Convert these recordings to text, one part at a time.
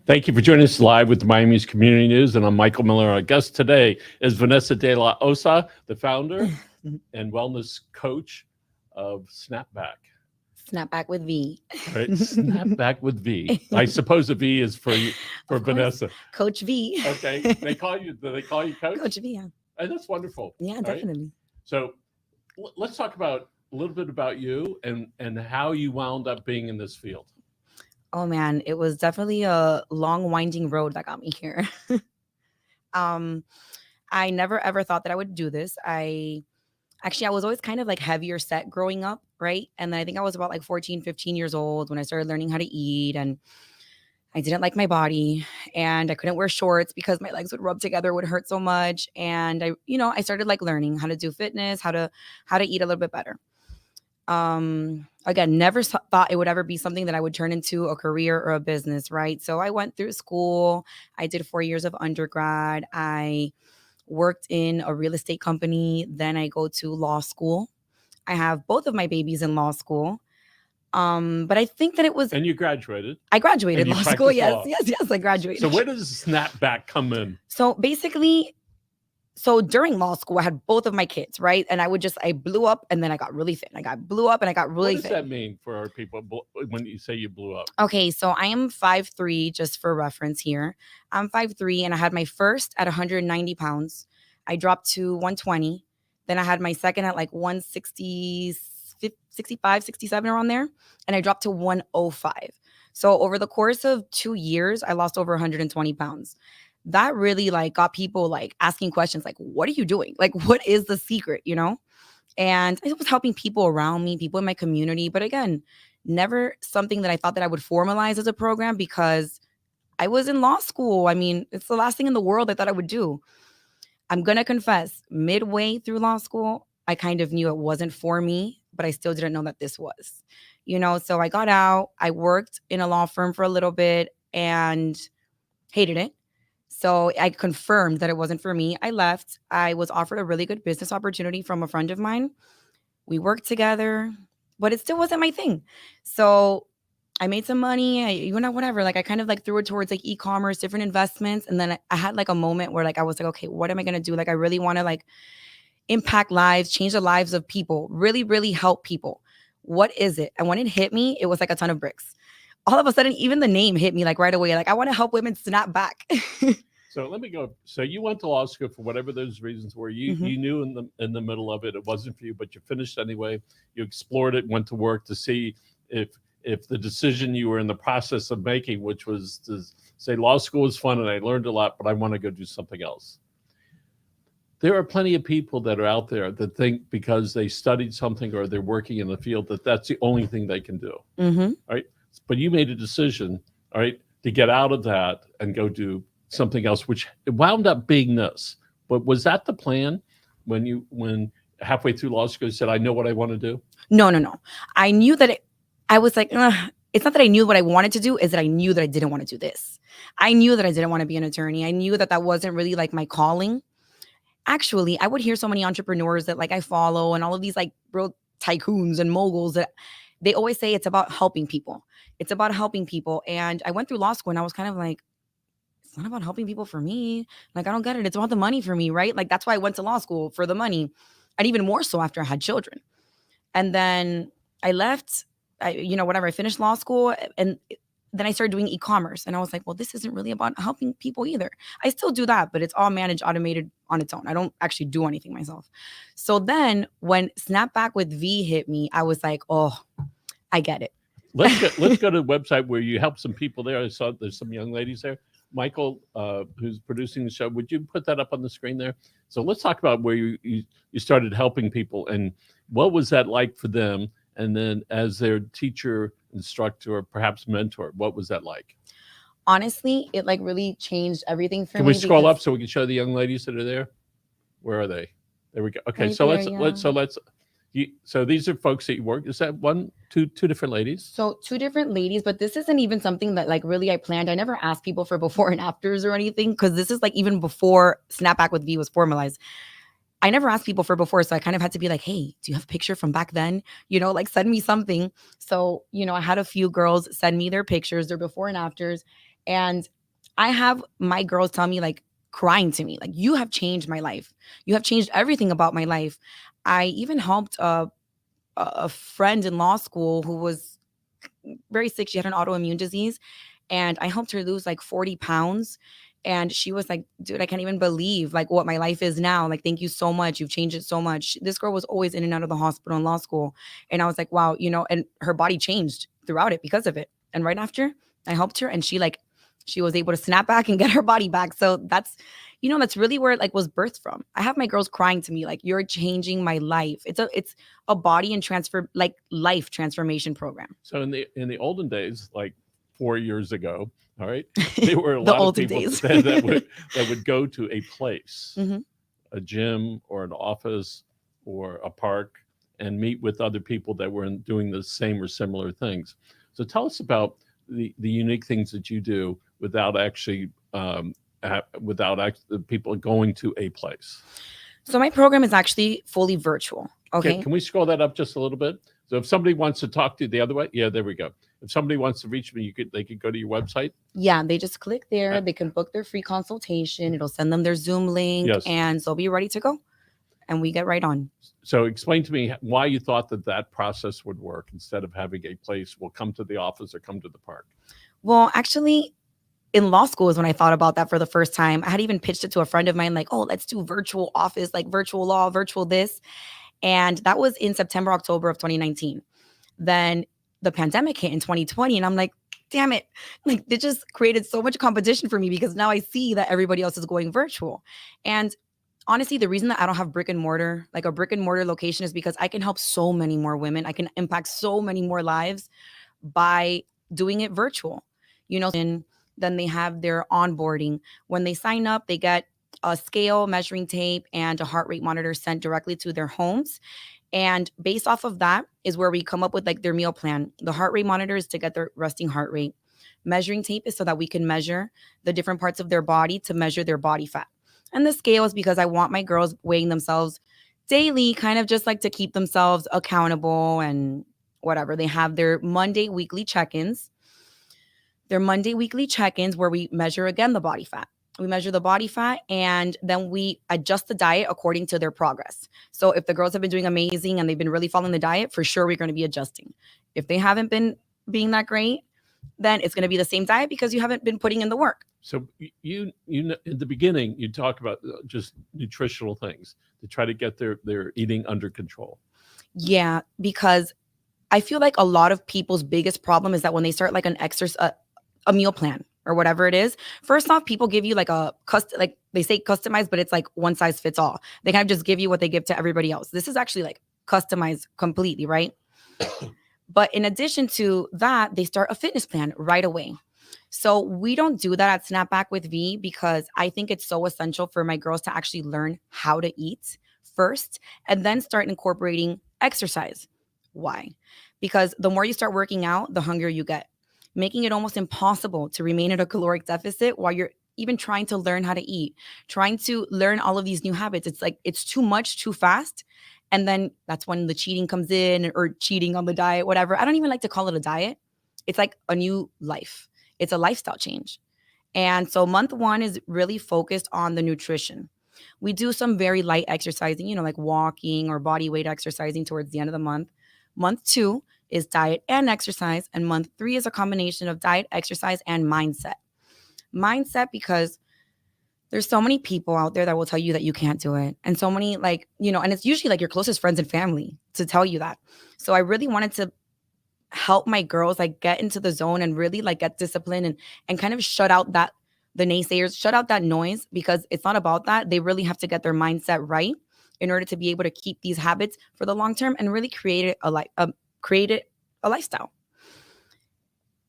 Thank you for joining us live with the Miami's Community News, and I'm Michael Miller. Our guest today is Vanessa de la Osa, the founder and wellness coach of Snapback. Snapback with V. Right, Snapback with V. I suppose the V is for Vanessa. Coach V. Okay, do they call you Coach? Coach V, yeah. And that's wonderful. Yeah, right? definitely. So let's talk about a little bit about you and how you wound up being in this field. Oh man, it was definitely a long winding road that got me here. I never ever thought that I would do this. I was always kind of like heavier set growing up, right? And then I think I was about like 14, 15 years old when I started learning how to eat, and I didn't like my body, and I couldn't wear shorts because my legs would rub together, would hurt so much. And I started like learning how to do fitness, how to eat a little bit better. Again, never thought it would ever be something that I would turn into a career or a business, right? So I went through school. I did 4 years of undergrad. I worked in a real estate company. Then I go to law school. I have both of my babies in law school. But I think that it was... And you graduated. I graduated law school. Yes, law. yes, I graduated. So where does Snapback come in? So basically... So during law school, I had both of my kids, right? And I blew up and then I got really thin. I blew up and I got really thin. What does that mean for our people when you say you blew up? Okay, so I am 5'3", just for reference here. I'm 5'3", and I had my first at 190 pounds. I dropped to 120. Then I had my second at like 160, 65, 67, around there. And I dropped to 105. So over the course of 2 years, I lost over 120 pounds. That really like got people like asking questions like, what are you doing? Like, what is the secret, And I was helping people around me, people in my community. But again, never something that I thought that I would formalize as a program because I was in law school. I mean, it's the last thing in the world I thought I would do. I'm going to confess, midway through law school, I kind of knew it wasn't for me, but I still didn't know that this was, So I got out, I worked in a law firm for a little bit and hated it. So I confirmed that it wasn't for me. I left. I was offered a really good business opportunity from a friend of mine. We worked together, but it still wasn't my thing. So I made some money, whatever. Like I kind of like threw it towards like e-commerce, different investments. And then I had like a moment where like I was like, okay, what am I going to do? Like I really want to like impact lives, change the lives of people, really, really help people. What is it? And when it hit me, it was like a ton of bricks. All of a sudden, even the name hit me like right away. Like I want to help women snap back. So let me go. So you went to law school for whatever those reasons were. You knew in the middle of it wasn't for you, but you finished anyway. You explored it, went to work to see if the decision you were in the process of making, which was to say law school was fun and I learned a lot, but I want to go do something else. There are plenty of people that are out there that think because they studied something or they're working in the field that that's the only thing they can do. Right? But you made a decision, all right, to get out of that and go do something else, which wound up being this. But was that the plan when halfway through law school you said, I know what I want to do? No. I knew that I was like, it's not that I knew what I wanted to do, is that I knew that I didn't want to do this. I knew that I didn't want to be an attorney. I knew that wasn't really like my calling. Actually, I would hear so many entrepreneurs that like I follow and all of these like real tycoons and moguls that they always say it's about helping people. It's about helping people. And I went through law school and I was kind of like, it's not about helping people for me. Like, I don't get it. It's about the money for me, right? Like, that's why I went to law school, for the money. And even more so after I had children. And then I left, I finished law school and then I started doing e-commerce. And I was like, well, this isn't really about helping people either. I still do that, but it's all managed, automated on its own. I don't actually do anything myself. So then when Snapback with V hit me, I was like, oh, I get it. Let's go to the website where you help some people there. I saw there's some young ladies there. Michael, who's producing the show, would you put that up on the screen there? So let's talk about where you started helping people and what was that like for them? And then as their teacher, instructor, or perhaps mentor, what was that like? Honestly, it like really changed everything for me. Can we scroll up so we can show the young ladies that are there? Where are they? There we go. Okay, right, so these are folks that you work. Is that two different ladies? So 2 different ladies, but this isn't even something that like really I planned. I never asked people for before and afters or anything because this is like even before Snapback with V was formalized. I never asked people for before, so I kind of had to be like, hey, do you have a picture from back then? Like send me something. So, I had a few girls send me their pictures, their before and afters. And I have my girls tell me, like, crying to me, like, you have changed my life. You have changed everything about my life. I even helped a friend in law school who was very sick. She had an autoimmune disease, and I helped her lose like 40 pounds. And she was like, dude, I can't even believe like what my life is now. Like, thank you so much. You've changed it so much. This girl was always in and out of the hospital in law school. And I was like, wow, and her body changed throughout it because of it. And right after I helped her, and she was able to snap back and get her body back. So that's really where it like was birthed from. I have my girls crying to me, like, you're changing my life. It's a body and transfer, like, life transformation program. So in the olden days, like 4 years ago, all right, there were a The lot of olden people days. that would go to a place, Mhm. a gym or an office or a park, and meet with other people that were doing the same or similar things. So tell us about the unique things that you do without actually the people going to a place. So my program is actually fully virtual. Okay. Can we scroll that up just a little bit? So if somebody wants to talk to you the other way, yeah, there we go. If somebody wants to reach me, they could go to your website. Yeah, they just click there. Uh, They can book their free consultation. It'll send them their Zoom link, Yes. and they'll be ready to go. And we get right on. So explain to me why you thought that process would work instead of having a place. We'll come to the office or come to the park. Well, actually, in law school is when I thought about that for the first time. I had even pitched it to a friend of mine, like, oh, let's do virtual office, like virtual law, virtual this. And that was in September, October of 2019. Then the pandemic hit in 2020, and I'm like, damn it. Like, it just created so much competition for me because now I see that everybody else is going virtual. And honestly, the reason that I don't have brick and mortar, like a brick and mortar location, is because I can help so many more women. I can impact so many more lives by doing it virtual. And then they have their onboarding. When they sign up, they get a scale, measuring tape, and a heart rate monitor sent directly to their homes. And based off of that is where we come up with like their meal plan. The heart rate monitor is to get their resting heart rate. Measuring tape is so that we can measure the different parts of their body to measure their body fat. And the scale is because I want my girls weighing themselves daily, kind of just like to keep themselves accountable and whatever. They have their Monday weekly check-ins. Their Monday weekly check-ins where we measure again the body fat. We measure the body fat, and then we adjust the diet according to their progress. So if the girls have been doing amazing and they've been really following the diet, for sure we're going to be adjusting. If they haven't been being that great, then it's going to be the same diet because you haven't been putting in the work. So you in the beginning, you talk about just nutritional things to try to get their eating under control. Yeah, because I feel like a lot of people's biggest problem is that when they start like a meal plan or whatever it is, first off, people give you like like they say customized, but it's like one size fits all. They kind of just give you what they give to everybody else. This is actually like customized completely, right? But in addition to that, they start a fitness plan right away. So we don't do that at Snapback with V because I think it's so essential for my girls to actually learn how to eat first and then start incorporating exercise. Why? Because the more you start working out, the hungrier you get, making it almost impossible to remain at a caloric deficit while you're even trying to learn how to eat, trying to learn all of these new habits. It's like it's too much too fast. And then that's when the cheating comes in, or cheating on the diet, whatever. I don't even like to call it a diet. It's like a new life. It's a lifestyle change. And so month 1 is really focused on the nutrition. We do some very light exercising, like walking or body weight exercising towards the end of the month. Month 2 is diet and exercise. And month 3 is a combination of diet, exercise, and mindset. Mindset because there's so many people out there that will tell you that you can't do it. And so many and it's usually like your closest friends and family to tell you that. So I really wanted to help my girls like get into the zone and really like get disciplined and kind of shut out the naysayers, shut out that noise, because it's not about that. They really have to get their mindset right in order to be able to keep these habits for the long term and really create a lifestyle.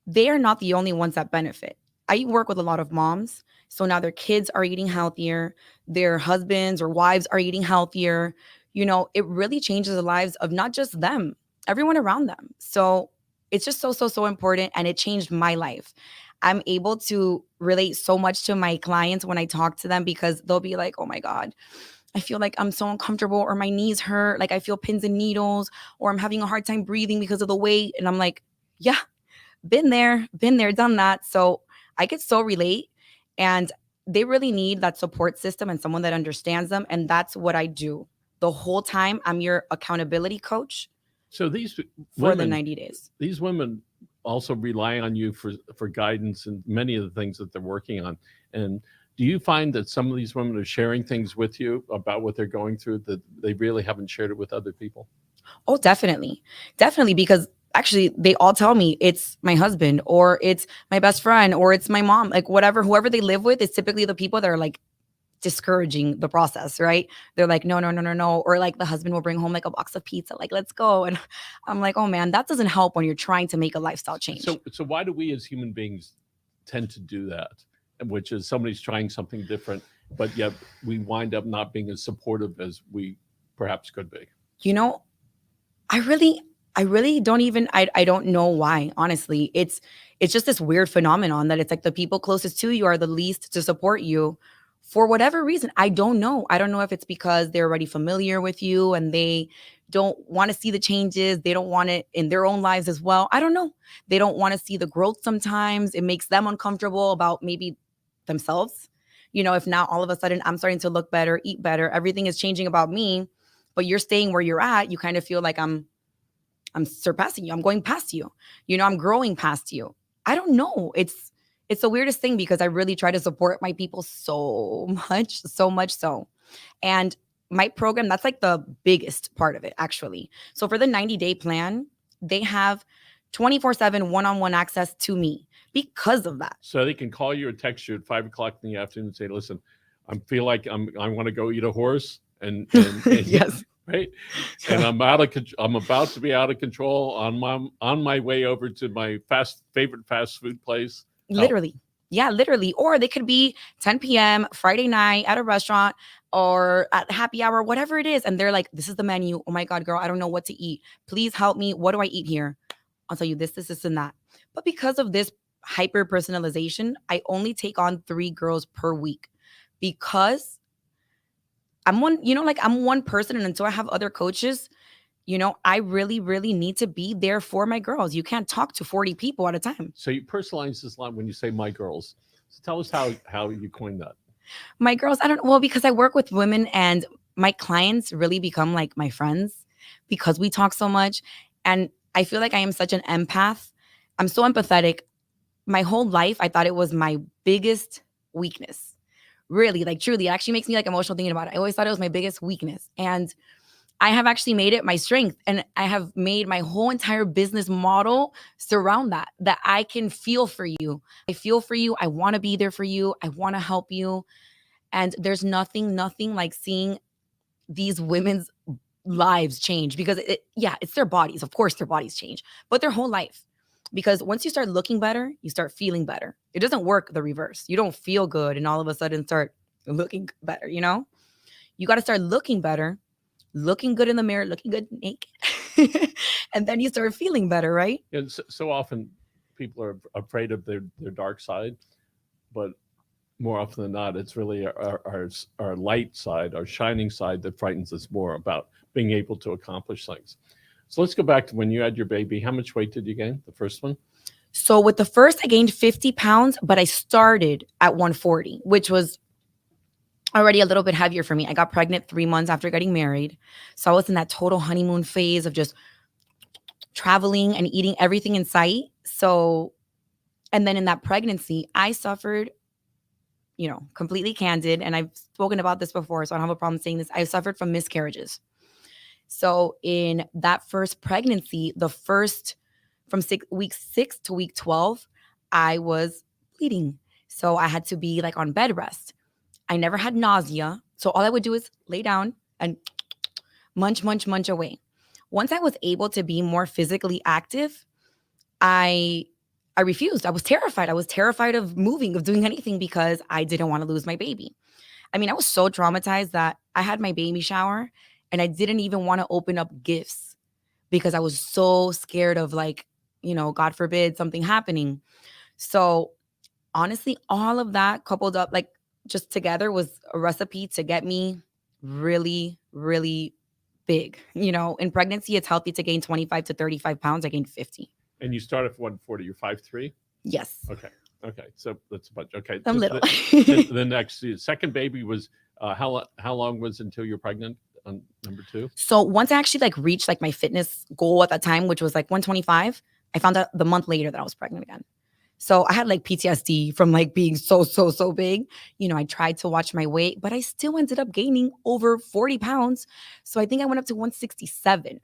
They are not the only ones that benefit. I work with a lot of moms. So now their kids are eating healthier. Their husbands or wives are eating healthier. It really changes the lives of not just them, everyone around them. So it's just so important. And it changed my life. I'm able to relate so much to my clients when I talk to them because they'll be like, oh my God, I feel like I'm so uncomfortable, or my knees hurt. Like I feel pins and needles, or I'm having a hard time breathing because of the weight. And I'm like, yeah, been there, done that. So I could so relate. And they really need that support system and someone that understands them. And that's what I do. The whole time, I'm your accountability coach So these for the women, 90 days. these women also rely on you for guidance and many of the things that they're working on. And do you find that some of these women are sharing things with you about what they're going through that they really haven't shared it with other people? Oh, definitely. Definitely. Because actually, they all tell me it's my husband or it's my best friend or it's my mom, like whatever, whoever they live with is typically the people that are like discouraging the process, right? They're like, no, no, no, no, no. Or like the husband will bring home like a box of pizza, like, let's go. And I'm like, oh man, that doesn't help when you're trying to make a lifestyle change. So why do we as human beings tend to do that? Which is somebody's trying something different, but yet we wind up not being as supportive as we perhaps could be. You know, I really don't even, I don't know why, honestly. It's just this weird phenomenon that it's like the people closest to you are the least to support you for whatever reason. I don't know. I don't know if it's because they're already familiar with you and they don't want to see the changes. They don't want it in their own lives as well. I don't know. They don't want to see the growth sometimes. It makes them uncomfortable about maybe themselves. You know, if now all of a sudden I'm starting to look better, eat better, everything is changing about me, but you're staying where you're at, you kind of feel like I'm surpassing you. I'm going past you. You know, I'm growing past you. I don't know. It's the weirdest thing because I really try to support my people so much so. And my program, that's like the biggest part of it, actually. So for the 90-day plan, they have 24/7 one-on-one access to me because of that. So they can call you or text you at 5 o'clock in the afternoon and say, listen, I feel like I want to go eat a horse. And Yes. Right. And I'm about to be out of control on my way over to my favorite fast food place. Literally. Yeah, literally. Or they could be 10 p.m. Friday night at a restaurant or at happy hour, whatever it is. And they're like, this is the menu. Oh my God, girl, I don't know what to eat. Please help me. What do I eat here? I'll tell you this, and that. But because of this hyper personalization, I only take on 3 girls per week because I'm one person. And until I have other coaches, I really, really need to be there for my girls. You can't talk to 40 people at a time. So you personalize this a lot when you say my girls. So tell us how you coined that. My girls, because I work with women and my clients really become like my friends because we talk so much. And I feel like I am such an empath. I'm so empathetic. My whole life, I thought it was my biggest weakness. Really, like truly, it actually makes me like emotional thinking about it. I always thought it was my biggest weakness. And I have actually made it my strength. And I have made my whole entire business model surround that I can feel for you. I feel for you. I want to be there for you. I want to help you. And there's nothing like seeing these women's lives change because it's their bodies. Of course, their bodies change, but their whole life. Because once you start looking better, you start feeling better. It doesn't work the reverse. You don't feel good and all of a sudden start looking better, You got to start looking better, looking good in the mirror, looking good naked. And then you start feeling better, right? And so often people are afraid of their dark side, but more often than not, it's really our light side, our shining side that frightens us more about being able to accomplish things. So let's go back to when you had your baby. How much weight did you gain, the first one? So with the first, I gained 50 pounds, but I started at 140, which was already a little bit heavier for me. I got pregnant 3 months after getting married. So I was in that total honeymoon phase of just traveling and eating everything in sight. So, and then in that pregnancy, I suffered, completely candid. And I've spoken about this before, so I don't have a problem saying this. I suffered from miscarriages. So in that first pregnancy, from week 6 to week 12, I was bleeding. So I had to be like on bed rest. I never had nausea. So all I would do is lay down and munch away. Once I was able to be more physically active, I refused. I was terrified. I was terrified of moving, of doing anything because I didn't want to lose my baby. I mean, I was so traumatized that I had my baby shower and I didn't even want to open up gifts because I was so scared of God forbid something happening. So honestly, all of that coupled up just together was a recipe to get me really, really big. In pregnancy, it's healthy to gain 25 to 35 pounds. I gained 50. And you started at 140. You're 5'3"? Yes. Okay. Okay, so that's a bunch. Okay, I'm little. the next, the second baby was how long was until you're pregnant on number 2? So once I actually like reached like my fitness goal at that time, which was like 125, I found out the month later that I was pregnant again. So I had like PTSD from like being so big. I tried to watch my weight, but I still ended up gaining over 40 pounds. So I think I went up to 167.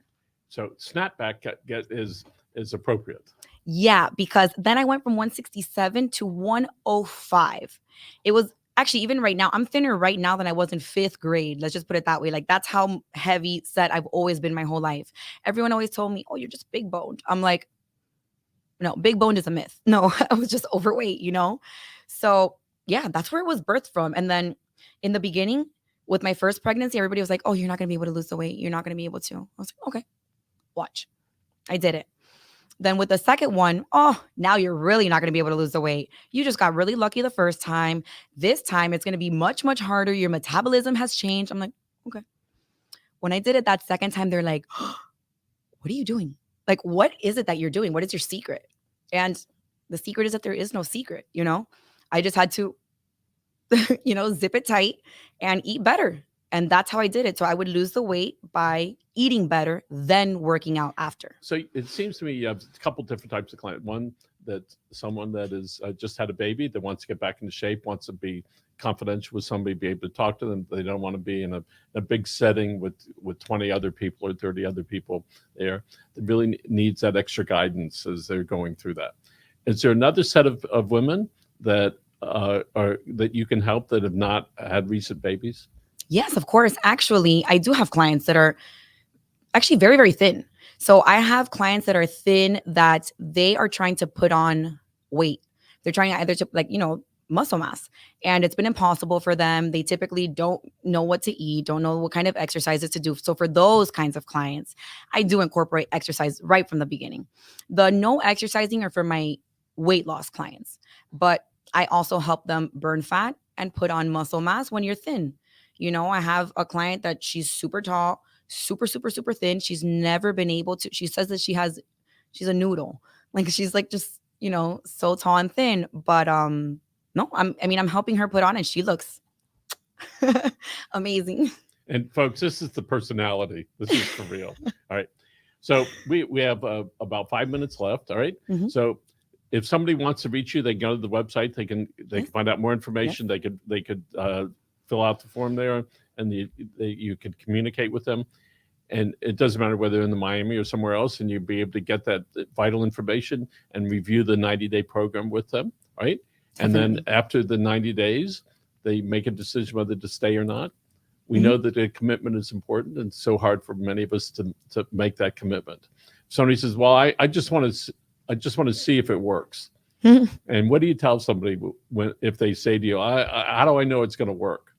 So snapback is appropriate. Yeah, because then I went from 167 to 105. It was actually, even right now, I'm thinner right now than I was in 5th grade. Let's just put it that way. Like, that's how heavy set I've always been my whole life. Everyone always told me, oh, you're just big boned. I'm like, no, big boned is a myth. No, I was just overweight. So yeah, that's where it was birthed from. And then in the beginning, with my first pregnancy, everybody was like, oh, you're not going to be able to lose the weight. You're not going to be able to. I was like, okay, watch. I did it. Then with the second one, oh, now you're really not going to be able to lose the weight. You just got really lucky the first time. This time it's going to be much, much harder. Your metabolism has changed. I'm like, okay. When I did it that second time, they're like, oh, what are you doing? Like, what is it that you're doing? What is your secret? And the secret is that there is no secret, I just had to, zip it tight and eat better. And that's how I did it. So I would lose the weight by eating better, then working out after. So it seems to me you have a couple different types of client. One, that someone that is just had a baby that wants to get back into shape, wants to be confidential with somebody, be able to talk to them. They don't want to be in a big setting with 20 other people or 30 other people there. That really needs that extra guidance as they're going through that. Is there another set of women that that you can help that have not had recent babies? Yes, of course. Actually, I do have clients that are actually very, very thin. So I have clients that are thin that they are trying to put on weight. They're trying either to muscle mass, and it's been impossible for them. They typically don't know what to eat, don't know what kind of exercises to do. So for those kinds of clients, I do incorporate exercise right from the beginning. The no exercising are for my weight loss clients, but I also help them burn fat and put on muscle mass when you're thin. I have a client that she's super tall, super thin. She's never been able to, she says that she's a noodle. Like, she's like just, so tall and thin. But no, I'm helping her put on, and she looks amazing. And folks, this is the personality. This is for real. All right. So we have about 5 minutes left. All right. Mhm. So if somebody wants to reach you, they can go to the website. They can find out more information. Yes. They could fill out the form there, and you could communicate with them. And it doesn't matter whether in the Miami or somewhere else, and you'll be able to get that vital information and review the 90-day program with them, right? And then after the 90 days, they make a decision whether to stay or not. We know that a commitment is important, and it's so hard for many of us to make that commitment. Somebody says, well, I just want to see if it works. And what do you tell somebody if they say to you, how do I know it's going to work?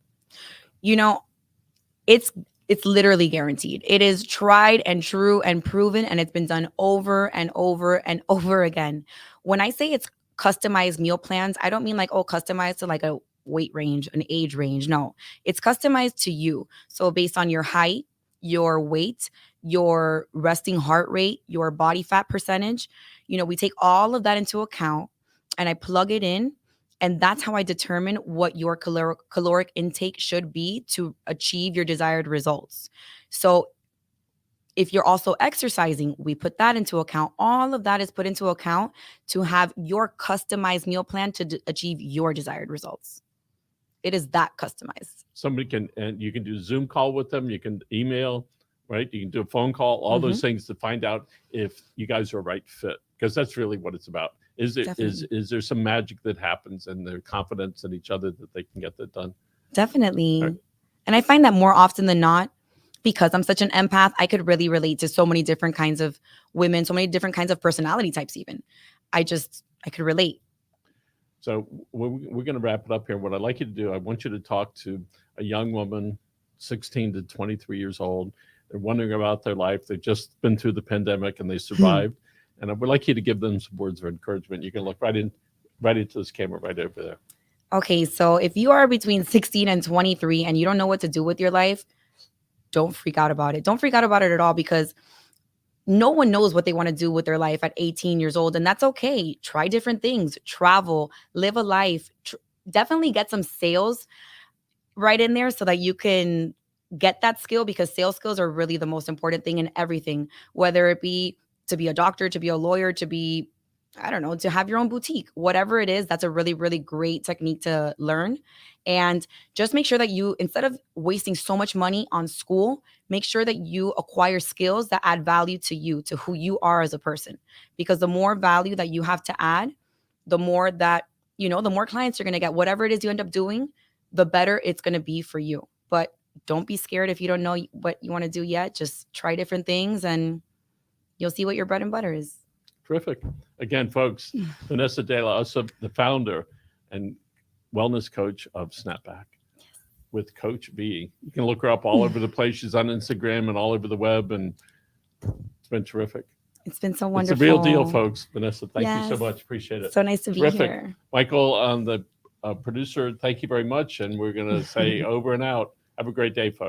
It's literally guaranteed. It is tried and true and proven, and it's been done over and over and over again. When I say it's customized meal plans, I don't mean like, customized to like a weight range, an age range. No, it's customized to you. So based on your height, your weight, your resting heart rate, your body fat percentage, we take all of that into account, and I plug it in. And that's how I determine what your caloric intake should be to achieve your desired results. So if you're also exercising, we put that into account. All of that is put into account to have your customized meal plan to achieve your desired results. It is that customized. You can do a Zoom call with them. You can email, right? You can do a phone call, all those things to find out if you guys are a right fit, because that's really what it's about. Is there some magic that happens and their confidence in each other that they can get that done? Definitely. Right. And I find that more often than not, because I'm such an empath, I could really relate to so many different kinds of women, so many different kinds of personality types even. I could relate. So we're going to wrap it up here. What I'd like you to do, I want you to talk to a young woman, 16 to 23 years old. They're wondering about their life. They've just been through the pandemic and they survived. And I would like you to give them some words of encouragement. You can look right into this camera right over there. Okay, so if you are between 16 and 23 and you don't know what to do with your life, don't freak out about it. Don't freak out about it at all, because no one knows what they want to do with their life at 18 years old. And that's okay. Try different things, travel, live a life, definitely get some sales right in there so that you can get that skill, because sales skills are really the most important thing in everything, whether it be to be a doctor, to be a lawyer, to be, I don't know, to have your own boutique, whatever it is. That's a really, really great technique to learn. And just make sure that you, instead of wasting so much money on school, make sure that you acquire skills that add value to you, to who you are as a person. Because the more value that you have to add, the more that, the more clients you're going to get. Whatever it is you end up doing, the better it's going to be for you. But don't be scared if you don't know what you want to do yet. Just try different things and you'll see what your bread and butter is. Terrific. Again, folks, Vanessa De La Osa, the founder and wellness coach of Snapback with Coach V. You can look her up all over the place. She's on Instagram and all over the web, and it's been terrific. It's been so wonderful. It's a real deal, folks. Vanessa, thank you so much. Appreciate it. So nice to be here. Michael, the producer, thank you very much. And we're going to say over and out. Have a great day, folks.